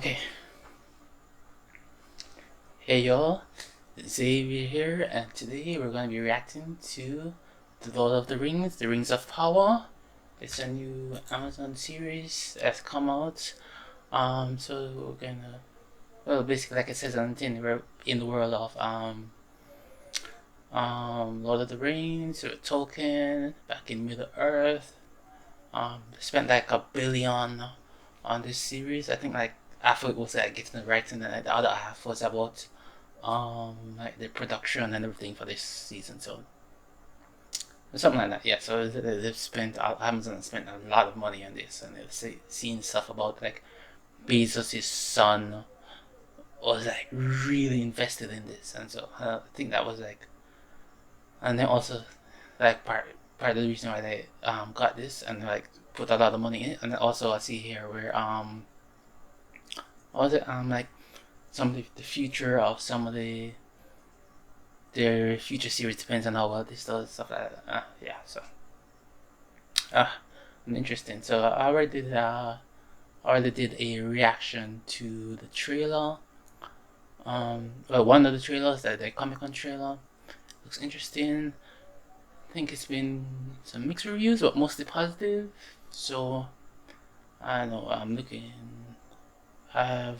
Okay. Hey y'all, Xavier here, and today we're going to be reacting to The Lord of the Rings, The Rings of Power. It's a new Amazon series that's come out. So we're gonna, well, basically, like it says on the tin, we're in the world of Lord of the Rings, with Tolkien, back in Middle Earth. Spent like $1 billion on this series. I think like half of it was like getting the rights, and then like, the other half was about like the production and everything for this season. So something like that. Yeah. So they've spent Amazon has spent a lot of money on this, and they've seen stuff about like Bezos' son was like really invested in this, and so I think that was like, and then also like part of the reason why they got this and like put a lot of money in it. And then also I see here where what was it like some of the future of some of their future series depends on how well this does, stuff like that. Yeah, so interesting. So I already did a reaction to the trailer. Well, one of the trailers, the Comic Con trailer, looks interesting. I think it's been some mixed reviews, but mostly positive. So I don't know. I'm looking. I'm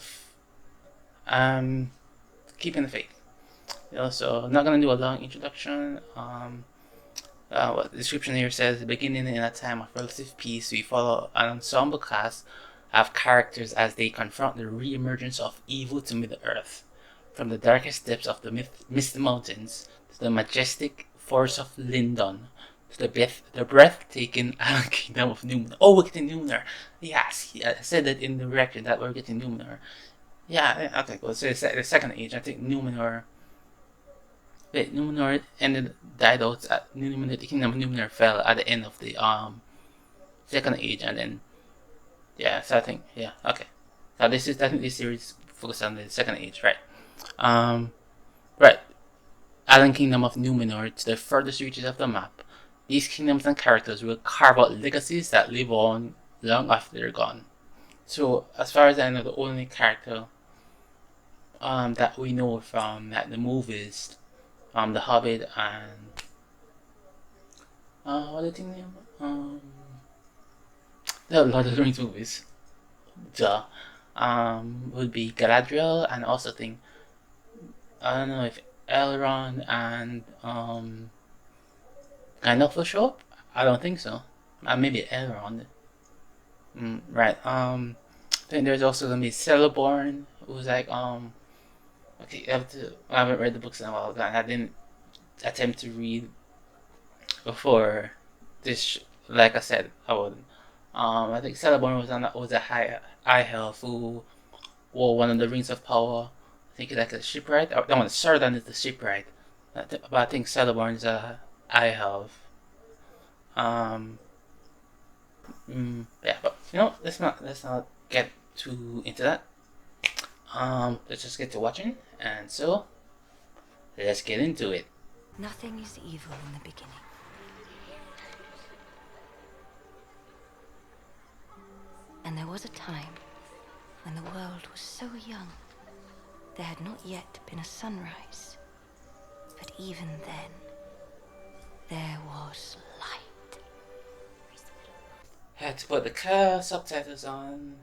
keeping the faith. So I'm not gonna do a long introduction. What the description here says: beginning in a time of relative peace, we follow an ensemble cast of characters as they confront the re-emergence of evil to Middle-earth. From the darkest depths of the Misty Mountains to the majestic forests of Lindon to the breathtaking kingdom of Numenor. Oh, we're getting Numenor. Yes, I said that in the record that we're getting Numenor. Yeah, okay, cool. So it's the second age. I think Numenor. Wait, Numenor died out at Numenor. The kingdom of Numenor fell at the end of the second age, and then yeah. So I think yeah, okay. So I think this series focused on the second age, right? Right. Island Kingdom of Numenor to the furthest reaches of the map. These kingdoms and characters will carve out legacies that live on long after they're gone. So as far as I know, the only character that we know from the movies, The Hobbit and what the thing name? The Lord of the Rings movies. Duh. Would be Galadriel, and also think I don't know if Elrond and Gandalf will show up. I don't think so. Maybe Elrond. Right. Then there's also gonna be Celeborn, who's like okay, I haven't read the books in a while, and I didn't attempt to read before this. Like I said, I wouldn't. I think Celeborn was a high elf who wore one of the rings of power. I think it's like a shipwright. Or, no, Sauron is the shipwright. But I think Celeborn is a high elf. Um, yeah, but let's not get too into that. Let's just get to watching, and so let's get into it. Nothing is evil in the beginning. And there was a time when the world was so young, there had not yet been a sunrise. But even then, there was light. Had to put the subtitles on.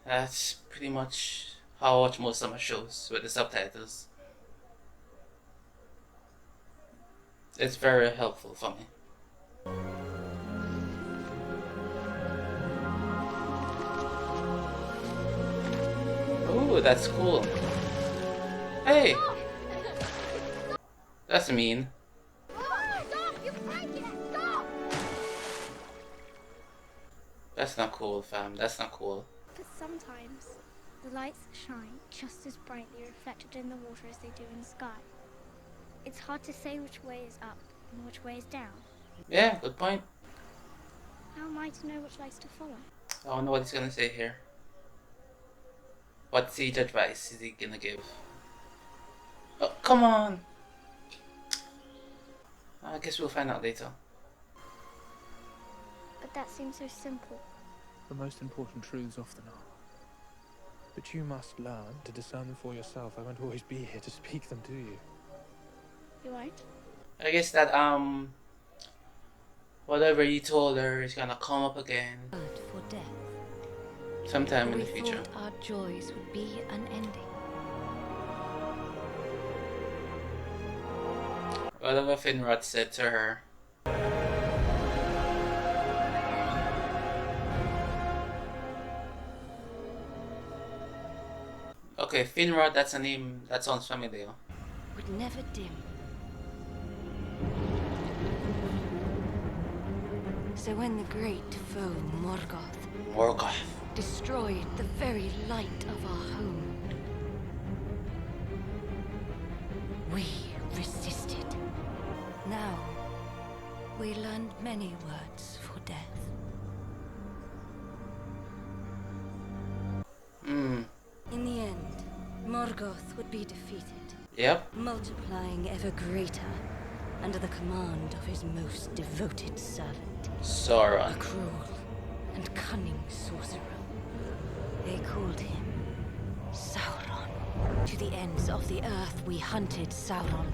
That's pretty much how I watch most of my shows with the subtitles. It's very helpful for me. Ooh, that's cool. Hey! That's mean. That's not cool, fam. That's not cool. But sometimes the lights shine just as brightly reflected in the water as they do in the sky. It's hard to say which way is up and which way is down. Yeah, good point. How am I to know which lights to follow? I don't know what he's gonna say here. What sage advice is he gonna give? Oh, come on! I guess we'll find out later. But that seems so simple. The most important truths often are. But you must learn to discern them for yourself. I won't always be here to speak them to you. You won't? I guess that whatever you told her is gonna come up again Word for death. sometime in We the future. thought our joys would be unending. Whatever Finrod said to her. Okay, Finrod, that's a name that sounds familiar. Would never dim. So when the great foe Morgoth destroyed the very light of our home, we resisted. Now, we learned many words for death. In the end, Morgoth would be defeated. Yep. Multiplying ever greater under the command of his most devoted servant. A Sauron. cruel and cunning sorcerer. They called him Sauron. To the ends of the earth we hunted Sauron.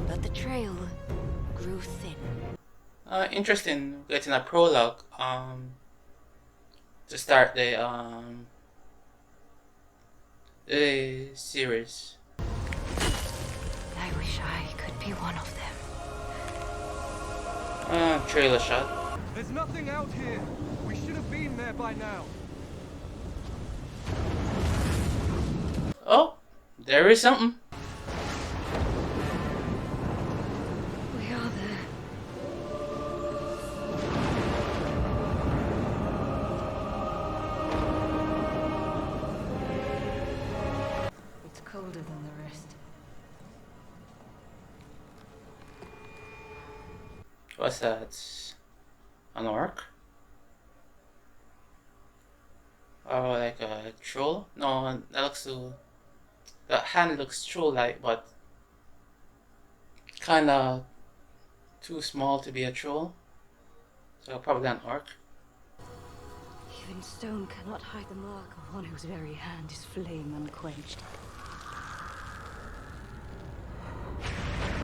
But the trail grew thin. Interesting getting a prologue to start the series. I wish I could be one of them. Trailer shot. There's nothing out here. We should have been there by now. Oh, there is something. We are there. It's colder than the rest. What's that? An orc? Or like a troll? No, that looks too. That hand looks troll-like, but kinda too small to be a troll. So probably an orc. Even stone cannot hide the mark of one whose very hand is flame unquenched.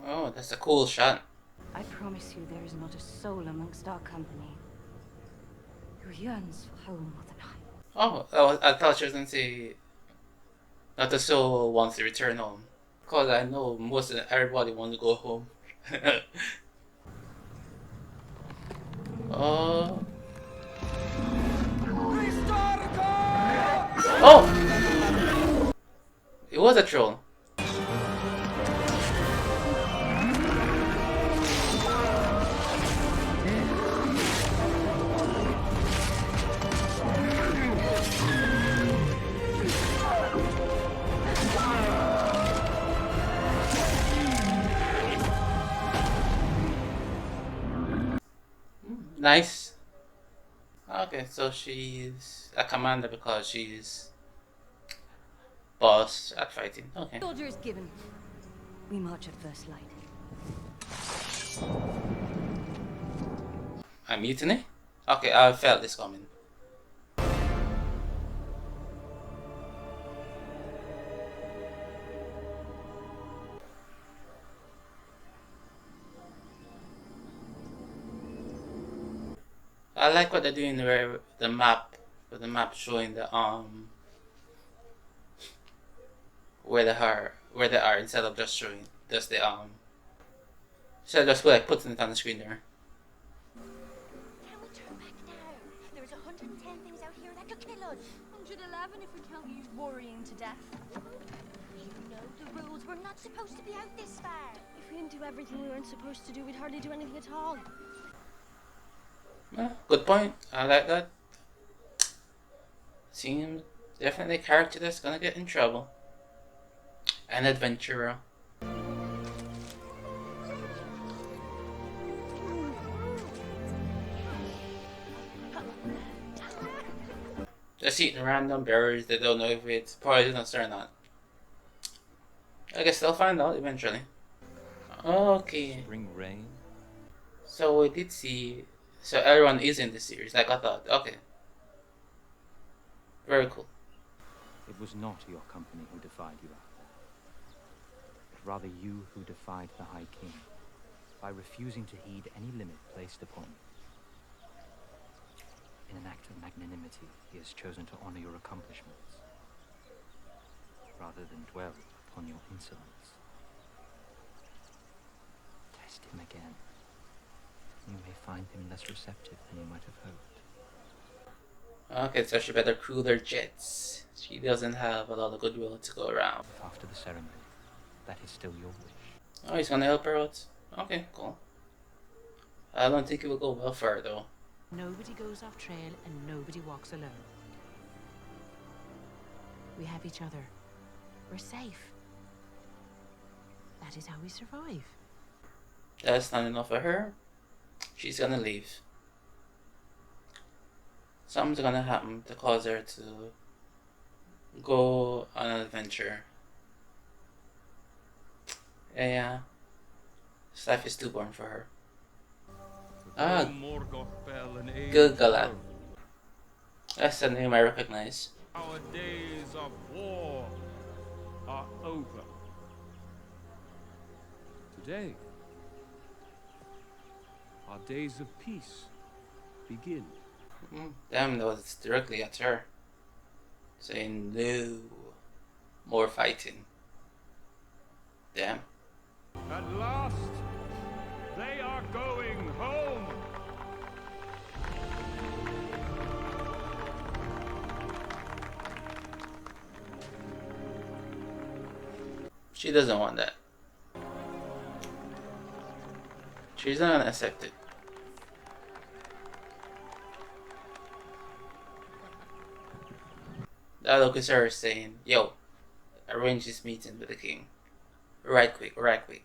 Oh, that's a cool shot. I promise you there is not a soul amongst our company who yearns for home more than I. Oh, I thought she was gonna say not a soul wants to return home. Cause I know most of everybody wants to go home. Oh. Oh! It was a troll. Nice. Okay, so she's a commander because she's boss at fighting. Okay. Order is given. We march at first light. A mutiny? Okay, I felt this coming. I like what they're doing where the map, with the map showing the where they are instead of just showing just the instead of just like putting it on the screen there. Can we turn back now? There's 110 things out here that could kill us. 111 if we count you worrying to death. You know the rules. We're not supposed to be out this far. If we didn't do everything we weren't supposed to do, we'd hardly do anything at all. Good point. I like that. Seems definitely a character that's gonna get in trouble. An adventurer. Just eating random berries. They don't know if it's poisonous or not. I guess they'll find out eventually. Okay. Spring rain. So we did see. So everyone is in the series, like I thought. Okay. Very cool. It was not your company who defied you, but rather you who defied the High King by refusing to heed any limit placed upon you. In an act of magnanimity, he has chosen to honor your accomplishments rather than dwell upon your insolence. Test him again. You may find him less receptive than you might have hoped. Okay, so she better cool her jets. She doesn't have a lot of goodwill to go around. If after the ceremony, that is still your wish. Oh, he's gonna help her out. Okay, cool. I don't think it will go well for her though. Nobody goes off trail and nobody walks alone. We have each other. We're safe. That is how we survive. That's not enough for her. She's gonna leave. Something's gonna happen to cause her to go on an adventure. Yeah. This life is too boring for her. Ah, Gil-galad. That's the name I recognize. Our days of war are over. Today, our days of peace begin. Damn, that was directly at her. Saying no more fighting. Damn. At last, they are going home. She doesn't want that. She's not gonna accept it. That look is her saying, yo, arrange this meeting with the king. Right quick, right quick.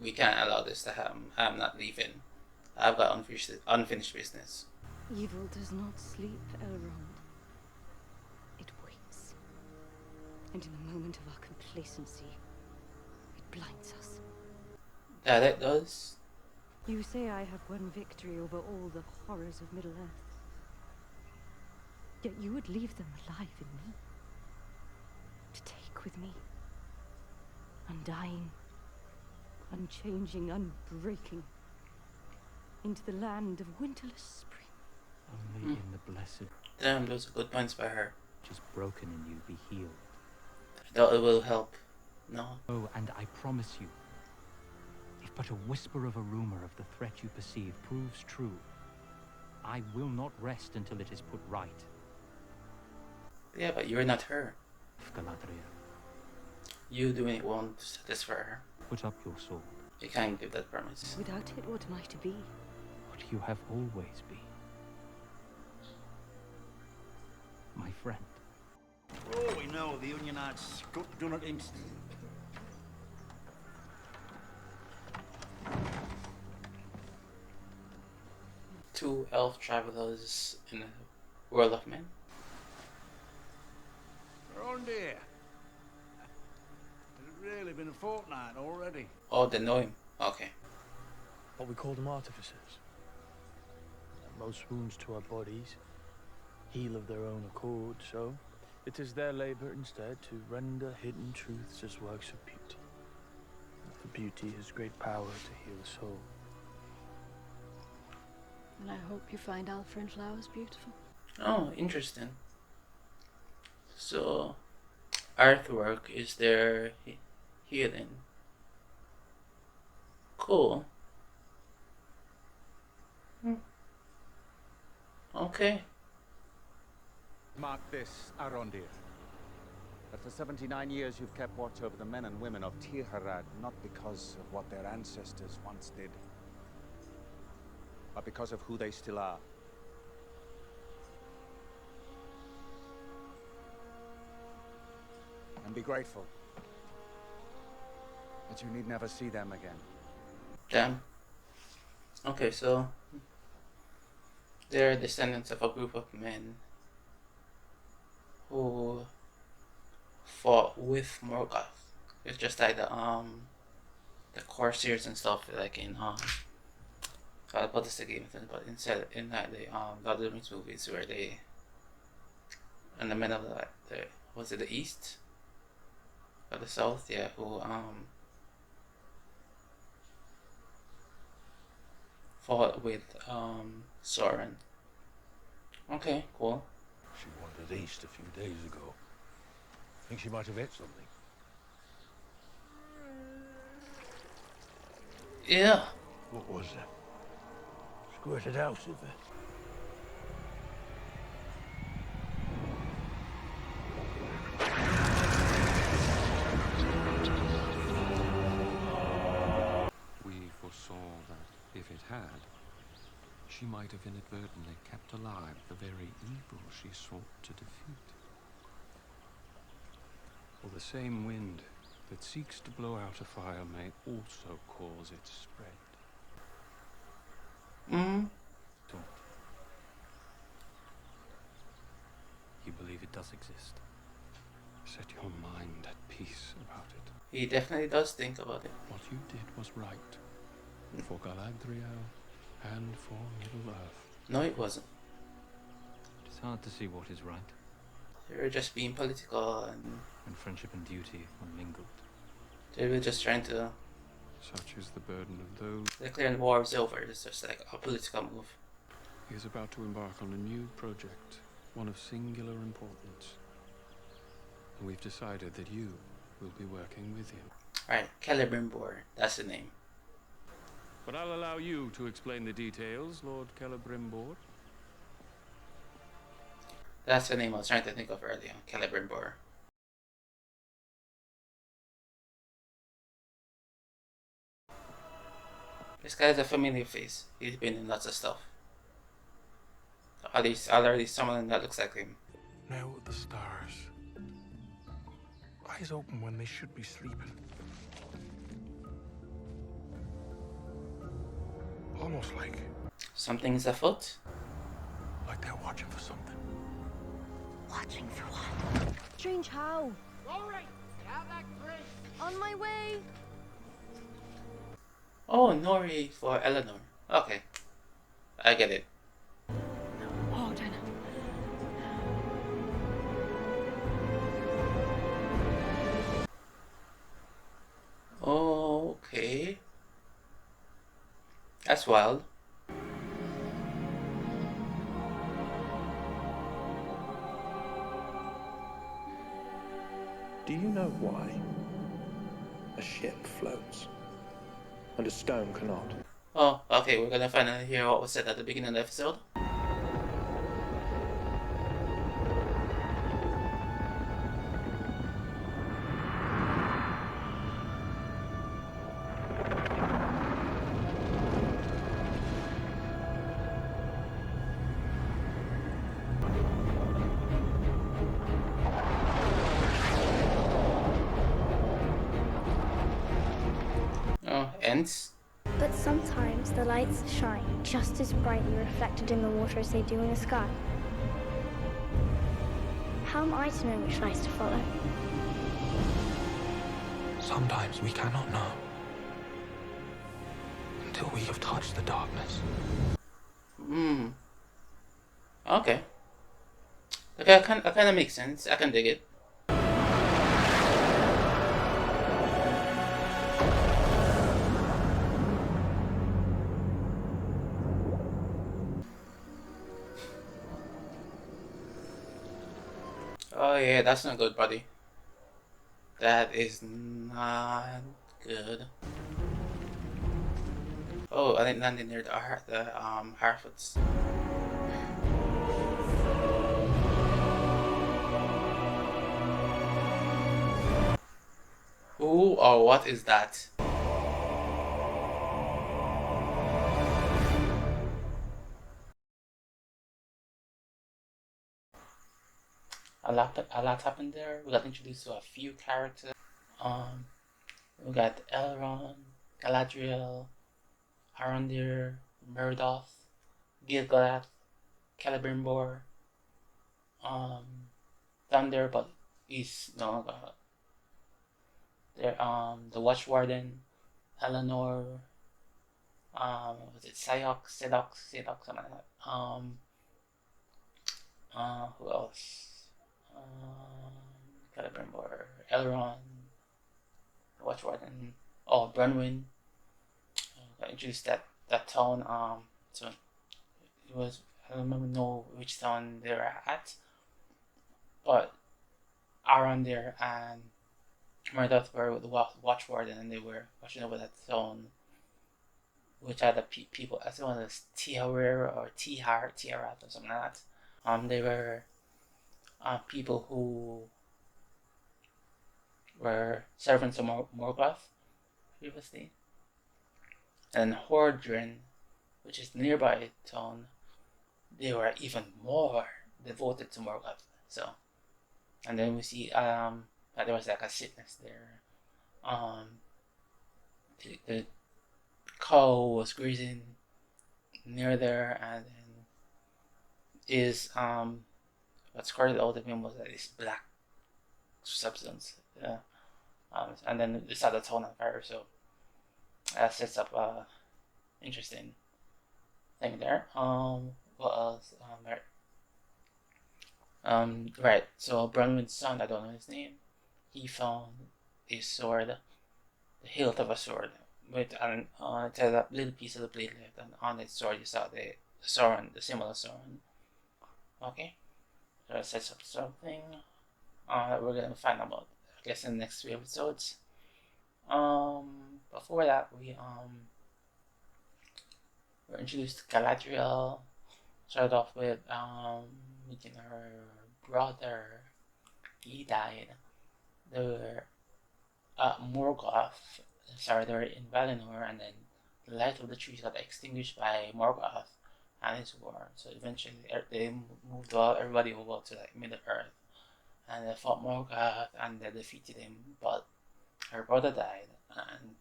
We can't allow this to happen. I'm not leaving. I've got unfinished business. Evil does not sleep, Elrond. It waits. And in the moment of our complacency, it blinds us. That it does. You say I have won victory over all the horrors of Middle-earth. Yet you would leave them alive in me. To take with me. Undying, unchanging, unbreaking. Into the land of winterless spring. Only in the blessed Damn, those are good points by her. which is broken in you be healed. That it will help. No. Oh, and I promise you, if but a whisper of a rumor of the threat you perceive proves true, I will not rest until it is put right. Yeah, but you're not her. Galadriel, You doing it won't satisfy her. put up your sword, You can't give that promise. Without it, what am I to be? what you have always been. My friend. Oh, we know the Unionites done it instant. Two elf travelers in a world of men. We're on there. Has it really been a fortnight already? Oh, they know him. Okay. But we call them artificers. Most wounds to our bodies heal of their own accord, so it is their labor instead to render hidden truths as works of beauty. For beauty has great power to heal the soul. And I hope you find Alfred flowers beautiful. Oh, interesting. So, artwork is their healing. Cool. Okay. Mark this, Arondir. That for 79 years you've kept watch over the men and women of J.R.R, not because of what their ancestors once did, but because of who they still are. And be grateful that you need never see them again. Damn. Okay, so they're descendants of a group of men who fought with Morgoth. It's just like the Corsairs and stuff, like in I put this the game, but instead in like the Lord of the Rings movies where they and the men of the was it the east or the south? Yeah, who fought with Sauron. Okay, cool. She wandered east a few days ago. Think she might have ate something. Yeah. What was that? Squirted out of it. We foresaw that if it had, she might have inadvertently kept alive the very evil she sought to defeat. For the same wind that seeks to blow out a fire may also cause its spread. You believe it does exist? Set your mind at peace about it. He definitely does think about it. What you did was right. For Galadriel and for Middle-earth. No, it wasn't. It's hard to see what is right. They were just being political and friendship and duty are mingled. They were just trying to... Such is the burden of those... Declaring the war is over. It's just like a political move. He is about to embark on a new project, one of singular importance. And we've decided that you will be working with him. Alright, Celebrimbor, that's the name. But I'll allow you to explain the details, Lord Celebrimbor. That's the name I was trying to think of earlier, Celebrimbor. This guy has a familiar face. He's been in lots of stuff. Already someone that looks like him. Now the stars. Eyes open when they should be sleeping. Almost like... Something's afoot? Like they're watching for something. Watching for what? Strange how? Alright, have that drink. On my way. Oh, Nori for Eleanor. Okay. I get it. Oh, Dana. Okay. That's wild. Do you know why a ship floats and a stone cannot? Oh, okay, we're gonna finally hear what was said at the beginning of the episode. Ends. But sometimes the lights shine just as brightly reflected in the water as they do in the sky. How am I to know which lights to follow? Sometimes we cannot know until we have touched the darkness. Okay. Okay, that kind of makes sense. I can dig it. Oh yeah, that's not good, buddy. That is not good. Oh, I didn't land near the Harfoots. Who or what is that? A lot happened there. We got introduced to a few characters. We got Elrond, Galadriel, Arondir, Murdoch, Gil-galad, Celebrimbor, Thunder, but he's no longer there. The Watch Warden, Eleanor, was it Sayok, Sedok, something like that. Who else? Gotta remember Elrond, Watchwarden, oh Bronwyn. Introduced that town. So it was, I don't remember know which town they were at, but around there, and Murdoch were with the Watchwarden, and they were watching over that town, which had the people. I think it was Tia-R or T-Har or something like that. They were people who were servants of Morgoth previously, and Hordrin, which is the nearby town, they were even more devoted to Morgoth. So, and then we see that there was like a sickness there. The cow was grazing near there, and then is what squirted out of him was like this black substance. Yeah. And then they set the town on fire. So that sets up a interesting thing there. What else? Right. So Bronwyn's son, I don't know his name. He found a sword, the hilt of a sword, with an it had a little piece of the blade left, and on that sword you saw the Sauron, the symbol of Sauron. Okay. So that sets up something that we're gonna find about, I guess, in the next 3 episodes. Before that, we were introduced to Galadriel. Started off with meeting her brother. He died. They were Morgoth. Sorry, they were in Valinor, and then the light of the trees got extinguished by Morgoth and his war. So eventually, they moved everybody over to like Middle Earth, and they fought Morgoth, and they defeated him. But her brother died, and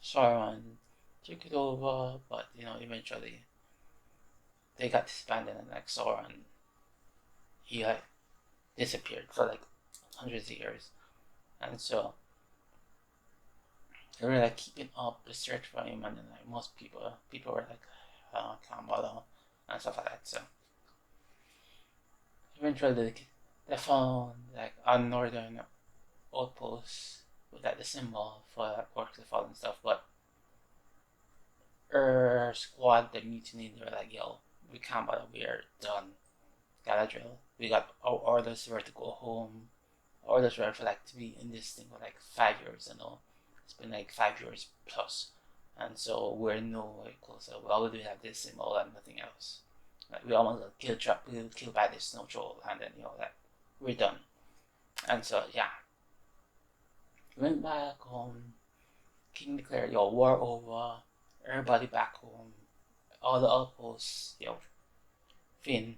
Sauron took it over. But eventually they got disbanded, and like Sauron, he like disappeared for like hundreds of years, and so they were like keeping up the search for him, and then like most people were like can't bother and stuff like that. So eventually they found like a northern outpost with like the symbol for like, orcs to fall and stuff, but her squad, the mutiny, they were like, yo, we can't bother, we're done. Galadriel, we got our orders were to go home. Orders were for like to be in this thing for like 5 years, it's been like 5 years plus, and so we're no way closer. All we do have this symbol and nothing else. Like we almost got killed by this snow troll, and then like we're done. And so yeah, we went back home. King declared war over. Everybody back home. All the outposts, Finn,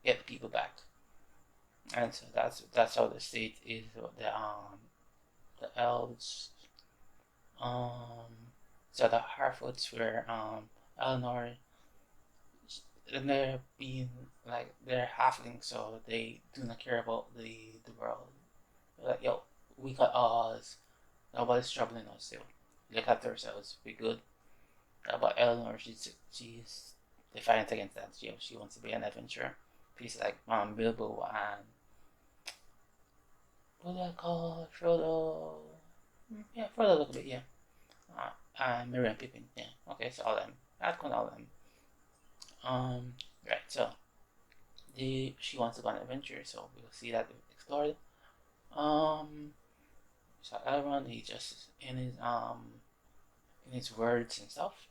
get the people back. And so that's how the state is. The elves. So the Harfoots were Eleanor, and they're being like they're halflings, so they do not care about the world. They're like, yo, we got ours. Nobody's troubling us. Look after ourselves. We good. But Eleanor, she's defiant against that. She wants to be an adventurer. Pieces like Bilbo and what do I call Frodo? Yeah, Frodo a little bit, yeah. And Merry and Pippin, yeah. Okay, so all of them. I'd call all of them. Right, so she wants to go on an adventure, so we'll see that explored. So Elrond, he just in his words and stuff.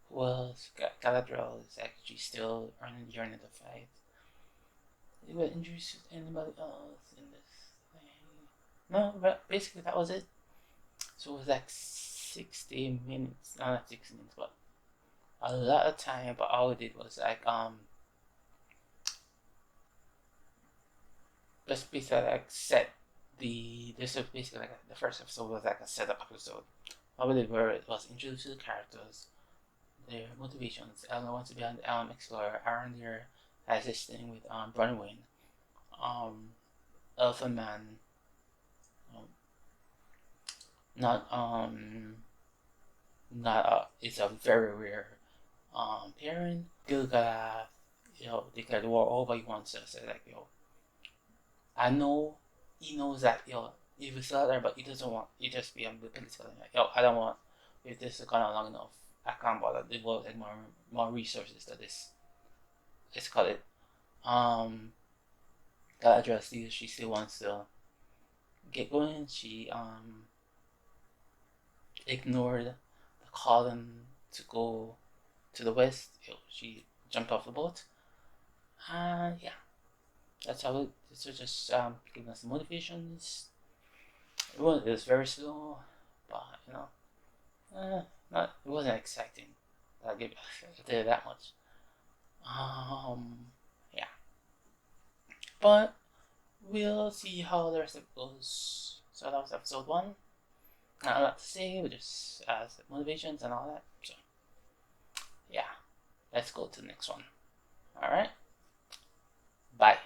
Who else? Galadriel is actually still yearning to fight. Did we introduce anybody else in this thing? No, but basically that was it. So it was like 60 minutes, no, not 60 minutes, but a lot of time. But all we did was like just basically like set this was basically like the first episode was like a setup episode. All we did was introduce the characters, their motivations. Eleanor wants to be an explorer. Aaron there has this thing with Bronwyn. Elfin Man. It's a very rare pairing. Gil-galad declared war over. He wants to say like, I know he knows that, if he's still there, but he doesn't want, he just be the political thing. Like, I don't want, if this is gone on long enough, I can't bother devoting more resources to this. Let's call it. Galadriel she still wants to get going. She ignored the calling to go to the west. She jumped off the boat. And yeah, that's how it. This was just giving us motivations. It was very slow, but it wasn't exciting. I'll tell you that much. Yeah, but we'll see how the rest of it goes. So that was episode 1. Not a lot to say, but just motivations and all that. So yeah, let's go to the next one. All right, bye.